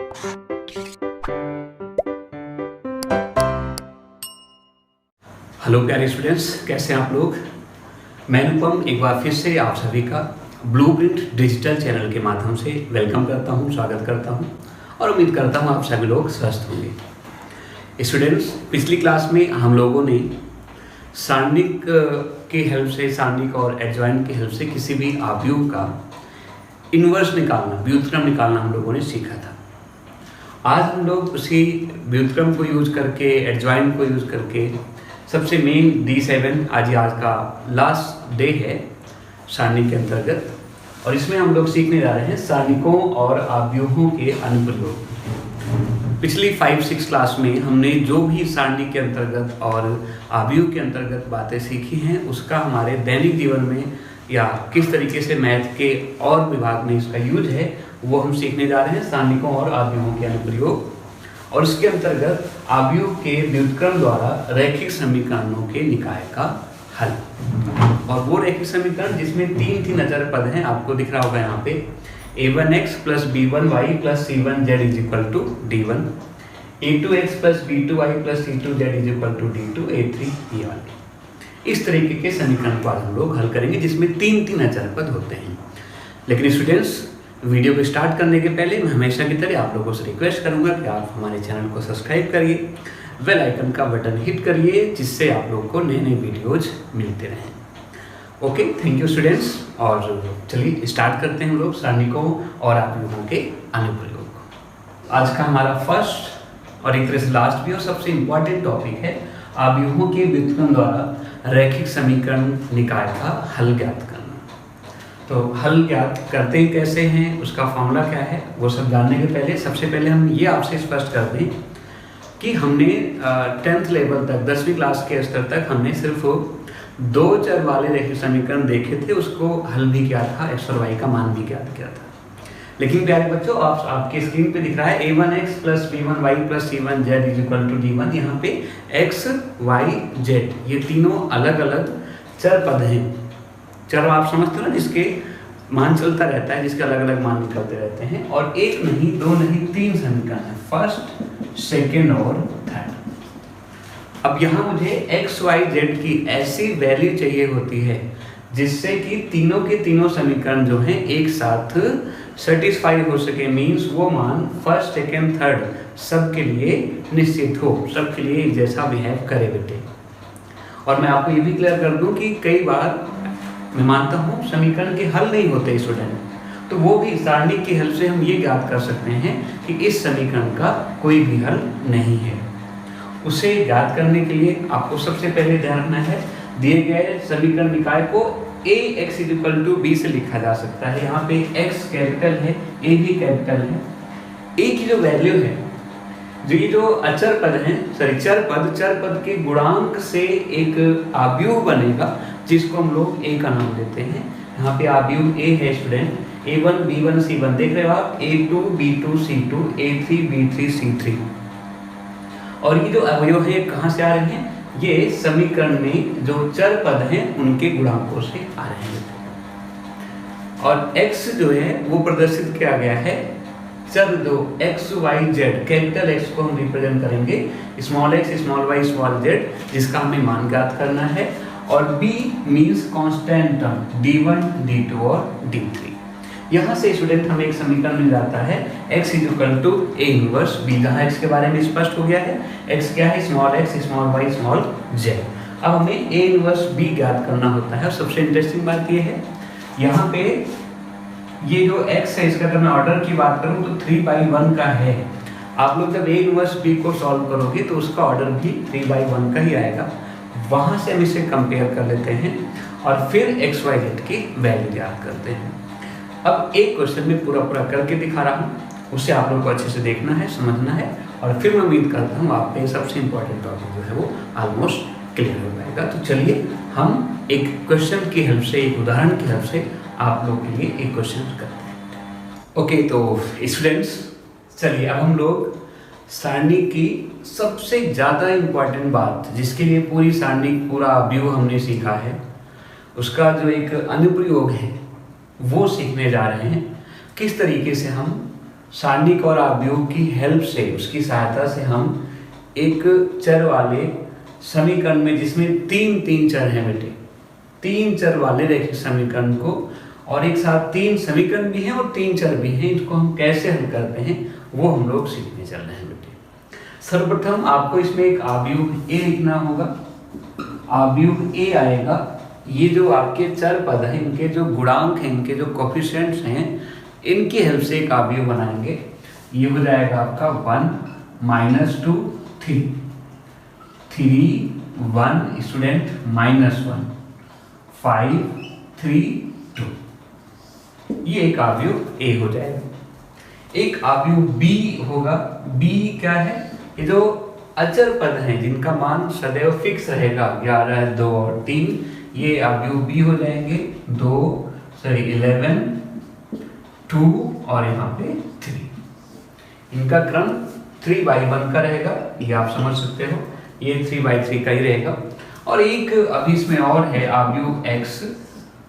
Hello प्यारे students, कैसे हैं आप लोग। मैं अनुपम एक बार फिर से आप सभी का ब्लूप्रिंट डिजिटल चैनल के माध्यम से वेलकम करता हूं, स्वागत करता हूं और उम्मीद करता हूं आप सभी लोग स्वस्थ होंगे। स्टूडेंट्स, पिछली क्लास में हम लोगों ने सारणिक की हेल्प से, सारणिक और एडजॉइंट की हेल्प से किसी भी आव्यूह का इन्वर्स निकालना, व्युत्क्रम निकालना हम लोगों ने सीखा था। आज हम लोग उसी व्युत्क्रम को यूज करके, एडजॉइंट को यूज करके, सबसे मेन D7 आज का लास्ट डे है सारणी के अंतर्गत, और इसमें हम लोग सीखने जा रहे हैं सारणिकों और आव्यूहों के अनुप्रयोग। पिछली 5-6 क्लास में हमने जो भी सारणी के अंतर्गत और आव्यूह के अंतर्गत बातें सीखी हैं उसका हमारे दैनिक जीवन में या किस तरीके से मैथ के और विभाग में इसका यूज है वो हम सीखने जा रहे हैं, सारणिकों और आव्यूहों के अनुप्रयोग। और उसके अंतर्गत आव्यूह के व्युत्क्रम द्वारा रैखिक समीकरणों के निकाय का हल, और वो रैखिक समीकरण जिसमें तीन अचर पद हैं, आपको दिख रहा होगा यहाँ पे a1x + b1y + c1z = d1, a2x + b2y + c2z = d2, a3 ये वाले। इस तरीके के समीकरण को आज हम लोग हल करेंगे जिसमें तीन अचर पद होते हैं। लेकिन स्टूडेंट्स, वीडियो को स्टार्ट करने के पहले मैं हमेशा की तरह आप लोगों से रिक्वेस्ट करूंगा कि आप हमारे चैनल को सब्सक्राइब करिए, बेल आइकन का बटन हिट करिए, जिससे आप लोगों को नए नए वीडियोज मिलते रहें। Okay, thank you students. और चलिए स्टार्ट करते हैं हम लोग सारणिकों और आव्यूहों के अनुप्रयोग। आज का हमारा फर्स्ट और एक तरह से लास्ट भी और सबसे इम्पॉर्टेंट टॉपिक है आव्यूहों के व्युत्क्रम द्वारा रैखिक समीकरण निकाय का हल ज्ञात करना। तो हल ज्ञात करते ही कैसे हैं, उसका फॉर्मूला क्या है, वो सब जानने के पहले सबसे पहले हम ये आपसे स्पष्ट कर दें कि हमने 10th लेवल तक, 10वीं क्लास के स्तर तक हमने सिर्फ 2 चर वाले रैखिक समीकरण देखे थे, उसको हल भी किया था, x और y का मान भी ज्ञात किया था। लेकिन प्यारे बच्चों, आपके स्क्रीन पे दिख रहा है a1x + b1y + c1z = d1। यहाँ पे x, y, z ये तीनों अलग अलग चर पद हैं। चर आप समझते हो ना, जिसके मान चलता रहता है, जिसके अलग अलग मान निकलते रहते हैं, और एक नहीं, दो नहीं, 3 समीकरण है, फर्स्ट, सेकेंड और थर्ड। अब यहाँ मुझे x, y, z की ऐसी वैल्यू चाहिए होती है जिससे कि तीनों के तीनों समीकरण जो हैं एक साथ सेटिस्फाई हो सके, मीन्स वो मान फर्स्ट, सेकेंड, थर्ड सबके लिए निश्चित हो, सबके लिए एक जैसा बिहेव करे बेटे। और मैं आपको ये भी क्लियर कर दूं कि कई बार मैं मानता हूँ समीकरण के हल नहीं होते स्टूडेंट, तो वो भी सारणी की हेल्प से हम ये ज्ञात कर सकते हैं कि इस समीकरण का कोई भी हल नहीं है। उसे ज्ञात करने के लिए आपको सबसे पहले ध्यान रखना है, दिए गए समीकरण निकाय को ax = b से लिखा जा सकता है। यहाँ पे x कैपिटल है, a भी कैपिटल है। a की जो वैल्यू है, जो ये जो अचर पद हैं, सॉरी चर पद के गुणांक से एक आव्यूह बनेगा जिसको हम लोग a का नाम देते हैं। यहाँ पे आव्यूह a है स्टूडेंट, a1 b1 c1 देख रहे हो आप, a2 b2 c2, a3 b3 c3। और ये जो अवयव है कहाँ से आ रहे हैं, ये समीकरण में जो चर पद हैं उनके गुणांकों से आ रहे हैं। और x जो है वो प्रदर्शित किया गया है चर दो x, y, z, capital X को हम रिप्रेजेंट करेंगे small x, small y, small z, जिसका हमें मान ज्ञात करना है। और b means constant term d1, d2 और d3। यहाँ से स्टूडेंट हमें एक समीकरण मिल जाता है x = a इनवर्स b, जहाँ x के बारे में स्पष्ट हो गया है। x क्या है, small x, small y, small z। अब हमें a इनवर्स b ज्ञात करना होता है। और सबसे इंटरेस्टिंग बात ये है, यहाँ पे ये जो x है, इसका अगर मैं ऑर्डर की बात करूँ तो 3/1 का है। आप लोग जब a इनवर्स b को सॉल्व करोगे तो उसका ऑर्डर भी 3/1 का ही आएगा। वहाँ से हम इसे कंपेयर कर लेते हैं और फिर x, y, z की वैल्यू ज्ञात करते हैं। अब एक क्वेश्चन में पूरा करके दिखा रहा हूँ, उससे आप लोग को अच्छे से देखना है, समझना है, और फिर मैं उम्मीद करता हूँ आप पे सबसे इम्पोर्टेंट टॉपिक जो है वो ऑलमोस्ट क्लियर हो जाएगा। तो चलिए हम एक क्वेश्चन की हेल्प से, एक उदाहरण की हेल्प से आप लोग के लिए एक क्वेश्चन करते हैं। ओके, तो स्टूडेंट्स चलिए अब हम लोग सारणी की सबसे ज़्यादा इम्पॉर्टेंट बात, जिसके लिए पूरी सारणी, पूरा आव्यूह हमने सीखा है, उसका जो एक अनुप्रयोग है वो सीखने जा रहे हैं। किस तरीके से हम सारणिक और आव्यूह की हेल्प से, उसकी सहायता से हम एक चर वाले समीकरण में, जिसमें तीन चर हैं बेटे, 3 चर वाले रैखिक समीकरण को, और एक साथ 3 समीकरण भी हैं और 3 चर भी हैं, इसको हम कैसे हल करते हैं वो हम लोग सीखने चल रहे हैं बेटे। सर्वप्रथम आपको इसमें एक आव्यूह ए लिखना होगा। आव्यूह ए आएगा, ये जो आपके चर पद हैं, इनके जो गुणांक हैं, इनके जो कोफिशिएंट्स हैं, इनकी हेल्प से एक आव्यूह बनाएंगे। ये हो जाएगा आपका 1 -2 3 3 1 स्टूडेंट -1 5 3 2, ये एक आव्यूह ए हो जाएगा। एक आव्यूह बी होगा। बी क्या है? ये जो अचर पद हैं जिनका मान सदैव फिक्स रहेगा, 11 2 और 3, ये आव्यूह बी हो जाएंगे। 11 2 और यहाँ पे 3। इनका क्रम 3/1 का रहेगा, ये आप समझ सकते हो, ये 3/3 का ही रहेगा। और एक अभी इसमें और है आव्यूह एक्स,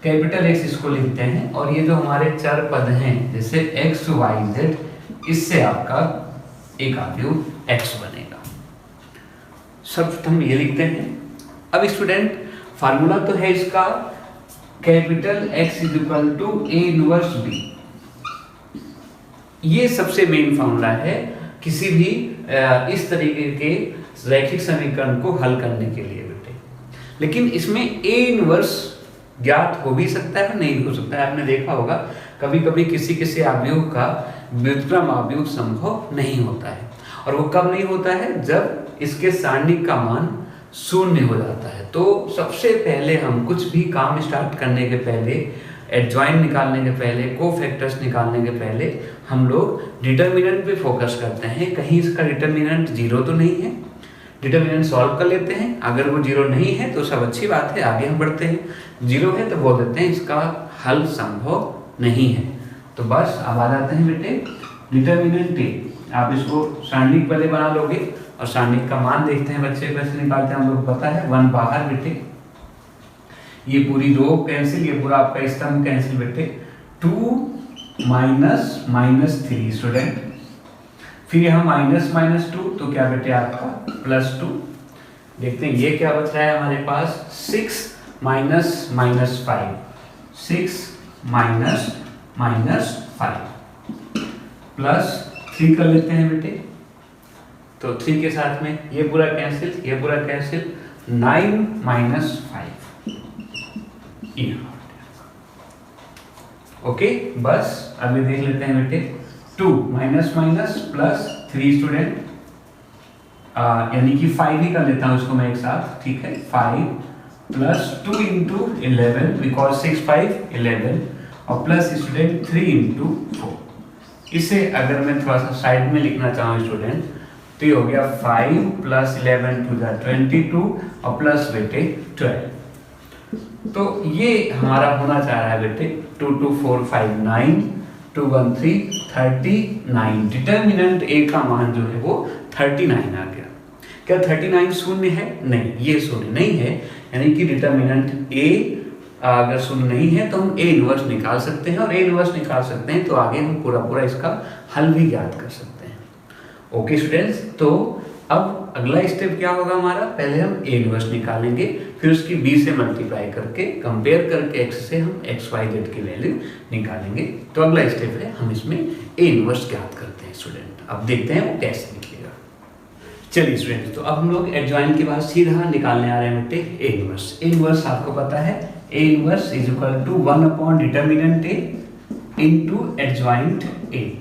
कैपिटल एक्स इसको लिखते हैं, और ये जो हमारे चर पद हैं जैसे एक्स वाई जेड, इससे आपका एक आव्यूह एक्स बनेगा। सर्वप्रथम ये लिखते हैं। अब स्टूडेंट फार्मूला तो है इसका, capital X = A inverse B. ये सबसे मेन फार्मूला है किसी भी इस तरीके के रैखिक समीकरण को हल करने के लिए बेटे। लेकिन इसमें ए इनवर्स ज्ञात हो भी सकता है, नहीं हो सकता है। आपने देखा होगा कभी कभी किसी आव्यूह का व्युत्क्रम आव्यूह संभव नहीं होता है, और वो कब नहीं होता है? जब इसके सारणिक का मान 0 हो जाता है। तो सबसे पहले हम कुछ भी काम स्टार्ट करने के पहले, एडजॉइंट निकालने के पहले, कोफैक्टर्स निकालने के पहले हम लोग डिटर्मिनेंट पे फोकस करते हैं। कहीं इसका डिटर्मिनेंट 0 तो नहीं है, डिटर्मिनेंट सॉल्व कर लेते हैं। अगर वो 0 नहीं है तो सब अच्छी बात है, आगे हम बढ़ते हैं। 0 है तो बोल देते हैं इसका हल संभव नहीं है। तो बस अब आ जाते हैं बेटे डिटर्मिनेंट ए। आप इसको सारणिक पहले बना लोगे, और सारणिक का मान देखते हैं बच्चे कैसे निकालते हैं, हम लोग पता है। 1 बाहर बेटे, ये पूरी रो कैंसिल, ये पूरा आपका स्तंभ कैंसिल बेटे। 2 -3 स्टूडेंट, फिर यहाँ -2, तो क्या बेटे आपका +2। देखते हैं ये क्या बच रहा है हमारे पास, 6 -5 6 -5 +3 कर लेते हैं बेटे। तो 3 के साथ में ये पूरा कैंसिल, ये पूरा कैंसिल, 9 -5। ओके, बस अभी देख लेते हैं बेटे। 2 -3 स्टूडेंट, यानी कि 5 ही कर लेता हूं इसको मैं एक साथ, ठीक है। 5 +2 × 11, बिकॉज 6 5 11, और प्लस स्टूडेंट 3 × 4। इसे अगर मैं थोड़ा सा साइड में लिखना चाहूँ स्टूडेंट, तो ये हो गया 5 + 11 × 22, और प्लस बेटे 12। तो ये हमारा होना चाह रहा है बेटे 2 2 4 5 9, 2 1 3 39। डिटर्मिनेंट ए का मान जो है वो 39 आ गया। क्या 39 शून्य है? नहीं, ये शून्य नहीं है। यानी कि डिटर्मिनेंट ए अगर शून्य नहीं है तो हम ए इनवर्स निकाल सकते हैं, और ए इनवर्स निकाल सकते हैं तो आगे हम पूरा इसका हल भी ज्ञात कर सकते हैं। ओके स्टूडेंट्स, तो अब अगला स्टेप क्या होगा हमारा, पहले हम ए इनवर्स निकालेंगे, फिर उसकी बी से मल्टीप्लाई करके, कंपेयर करके एक्स से हम एक्स वाई जेड की वैल्यू निकालेंगे। तो अगला स्टेप है हम इसमें ए इनवर्स ज्ञात करते हैं स्टूडेंट। अब देखते हैं वो कैसे निकलेगा। चलिए स्टूडेंट, तो अब हम लोग एडजॉइंट के बाद सीधा निकालने आ रहे हैं बेटे ए इनवर्स। ए इनवर्स आपको पता है, A inverse = 1 determinant A into adjoint A,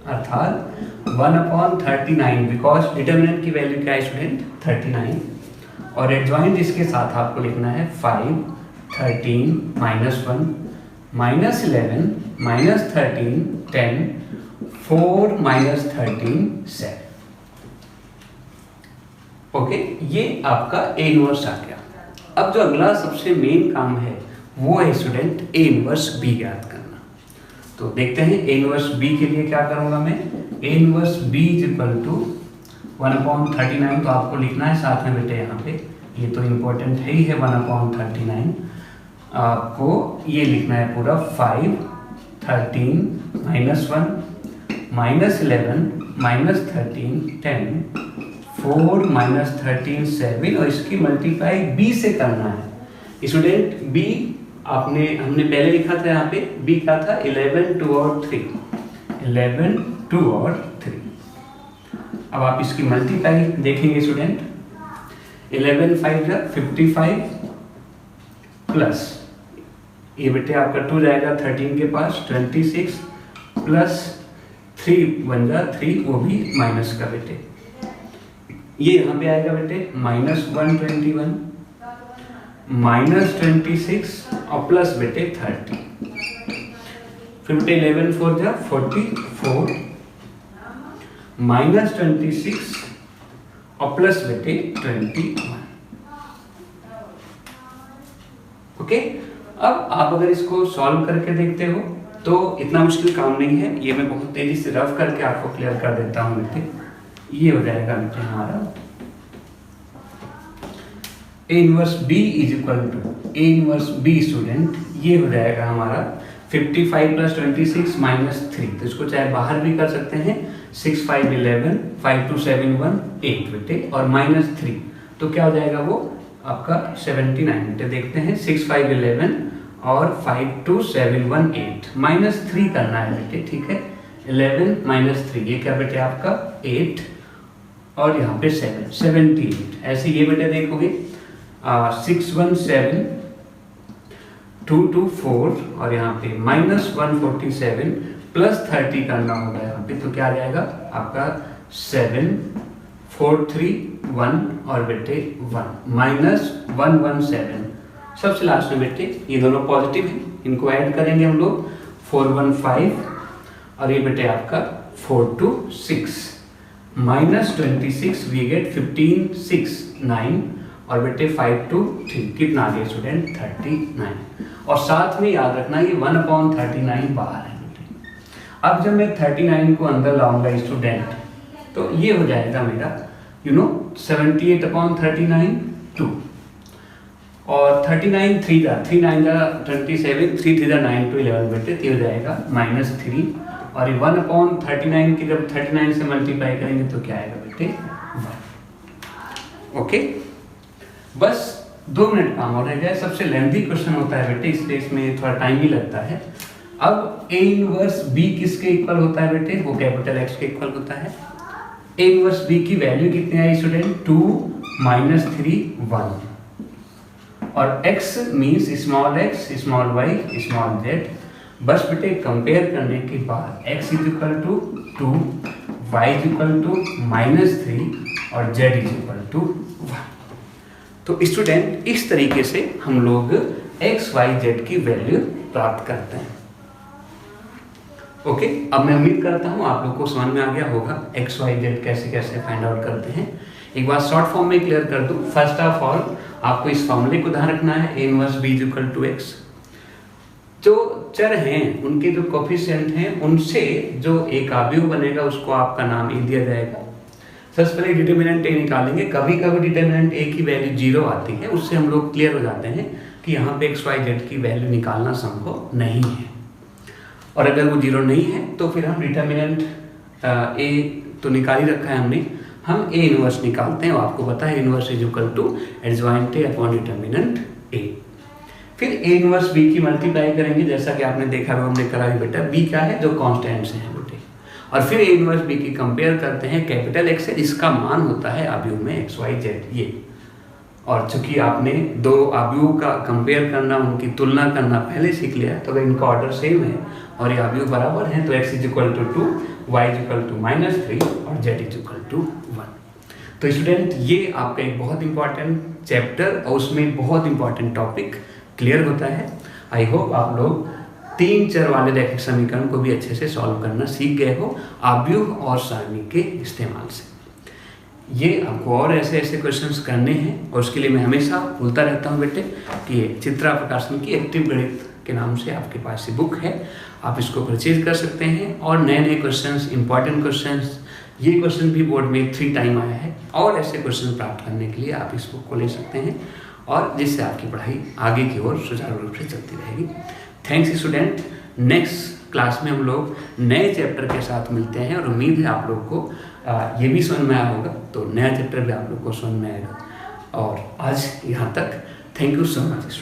अर्थात 1/39, बिकॉज डिटर्मिनेंट की वैल्यू क्या है स्टूडेंट 39, और एडजॉइंट इसके साथ आपको लिखना है 5 13 -1 -11 -13 10 4 -13 7। ओके, ये आपका ए इनवर्स आ गया। अब जो अगला सबसे मेन काम है वो है स्टूडेंट ए इनवर्स बी ज्ञात करना। तो देखते हैं ए इनवर्स बी के लिए क्या करूंगा मैं। ए इनवर्स बी = 1/39, तो आपको लिखना है साथ में बेटे यहाँ पे, ये तो इम्पोर्टेंट है ही है। 1/39 आपको ये लिखना है पूरा 5 13 -1 -11 -13 10 4 -13 7 और इसकी मल्टीप्लाई b से करना है स्टूडेंट। b हमने पहले लिखा था यहाँ पे b क्या था 11 2 और 3 11 2 और 3। अब आप इसकी मल्टीप्लाई देखेंगे स्टूडेंट 11 5 जा 55 प्लस ये बेटे आपका 2 जाएगा 13 के पास 26 प्लस 3 बन जा 3 वो भी माइनस का बेटे ये यहाँ पे आएगा बेटे -121 -26 और प्लस बेटे 30 फिर बेटे 11 4 जा 44 -26 और प्लस बेटे 21। ओके अब आप अगर इसको सॉल्व करके देखते हो तो इतना मुश्किल काम नहीं है, ये मैं बहुत तेजी से रफ करके आपको क्लियर कर देता हूँ बेटे। ये हो जाएगा बेटे हमारा A inverse B is equal to A inverse B student, ये हो जाएगा हमारा 55 प्लस 26 माइनस 3, तो इसको चाहे बाहर भी कर सकते हैं 6 5 11 5 2 7 1 8 बेटे और माइनस 3 तो क्या हो जाएगा वो आपका 79 बेटे। देखते हैं 6 5 11 और 5 2 7 1 8 माइनस 3 करना है बेटे, ठीक है 11 माइनस 3 ये क्या बेटे आपका 8 और यहाँ पे 7 78। ऐसे ये बेटे देखोगे 6 1 7 2 2 4 और यहाँ पे -147 प्लस 30 करना होगा यहाँ पे, तो क्या आ जाएगा आपका 7 4 3 1 और बेटे 1 -117। सबसे लास्ट में बेटे ये दोनों पॉजिटिव हैं, इनको ऐड करेंगे हम लोग 415 और ये बेटे आपका 426 -26 वी गेट 15 6 9 और बेटे 5 2 3 कितना आ गया स्टूडेंट 39। और साथ में याद रखना ये 1/39 बाहर है बेटे। अब जब मैं 39 को अंदर लाऊंगा स्टूडेंट तो ये हो जाएगा मेरा 78/39 2 और 39 3 जा 3 9 जा 27 3 3 जा 9 to 11 बेटे, तो हो जाएगा -3 और ये 1/39 की जब 39 से मल्टीप्लाई करेंगे तो क्या आएगा बेटे 1। ओके बस 2 मिनट काम हो रह गया। सबसे लेंथी क्वेश्चन होता है बेटे, इसलिए इसमें थोड़ा टाइम भी लगता है। अब A इनवर्स B किसके इक्वल होता है बेटे, वो कैपिटल X के इक्वल होता है। A इनवर्स B की वैल्यू कितनी आई स्टूडेंट 2 -3 1 और x means small x small y small z। बस बेटे कंपेयर करने के बाद x is equal to 2 y is equal to -3 और z इज इक्वल टू 1। तो स्टूडेंट इस तरीके से हम लोग x y z की वैल्यू प्राप्त करते हैं। ओके अब मैं उम्मीद करता हूँ आप लोग को समझ में आ गया होगा x y z कैसे कैसे फाइंड आउट करते हैं। एक बार शॉर्ट फॉर्म में क्लियर कर दूं। फर्स्ट ऑफ ऑल आपको इस फॉर्मूले को ध्यान रखना है A inverse B is equal to x। जो चर हैं उनके जो कोफिशिएंट हैं उनसे जो एक अवयव बनेगा उसको आपका नाम A दिया जाएगा। सबसे पहले डिटरमिनेंट A निकालेंगे। कभी कभी डिटरमिनेंट A की वैल्यू 0 आती है, उससे हम लोग क्लियर हो जाते हैं कि यहाँ पे x y z की वैल्यू निकालना संभव नहीं है। और अगर वो 0 नहीं है तो फिर हम डिटरमिनेंट A तो निकाल ही रखा है हमने, हम A इनवर्स निकालते हैं। आपको पता है inverse is equal to adjoint A upon determinant A। फिर A इनवर्स B की मल्टीप्लाई करेंगे, जैसा कि आपने देखा वो हमने करा बेटा। B क्या है जो कांस्टेंट्स हैं बेटे, और फिर A इनवर्स B की कंपेयर करते हैं कैपिटल X से, जिसका मान होता है अवयव में x y z ये। और चूंकि आपने दो अवयवों का कंपेयर करना, उनकी तुलना करना पहले सीख लिया है, तो अगर इनका ऑर्डर सेम है और ये अवयव बराबर हैं तो x is equal to 2 y is equal to -3 और z इज इक्वल टू 1। तो स्टूडेंट ये आपका एक बहुत इंपॉर्टेंट चैप्टर और उसमें बहुत इंपॉर्टेंट टॉपिक क्लियर होता है। आई होप आप लोग 3 चर वाले रैखिक समीकरण को भी अच्छे से सॉल्व करना सीख गए हो अवयव और सारणी के इस्तेमाल से। ये आपको और ऐसे ऐसे क्वेश्चंस करने हैं और उसके लिए मैं हमेशा बोलता रहता हूँ बेटे कि ये चित्रा प्रकाशन की एक्टिव गणित के नाम से आपके पास ये बुक है, आप इसको परचेज कर सकते हैं। और नए नए क्वेश्चंस, इंपॉर्टेंट क्वेश्चंस, ये क्वेश्चन भी बोर्ड में 3 टाइम आया है, और ऐसे क्वेश्चन प्राप्त करने के लिए आप इस बुक को ले सकते हैं और जिससे आपकी पढ़ाई आगे की ओर सुचारू रूप से चलती रहेगी। Thanks student. नेक्स्ट क्लास में हम लोग नए चैप्टर के साथ मिलते हैं और उम्मीद है आप लोग को ये भी समझ में आया होगा, तो नया चैप्टर भी आप लोग को समझ में आएगा। और आज यहाँ तक, थैंक यू सो मच।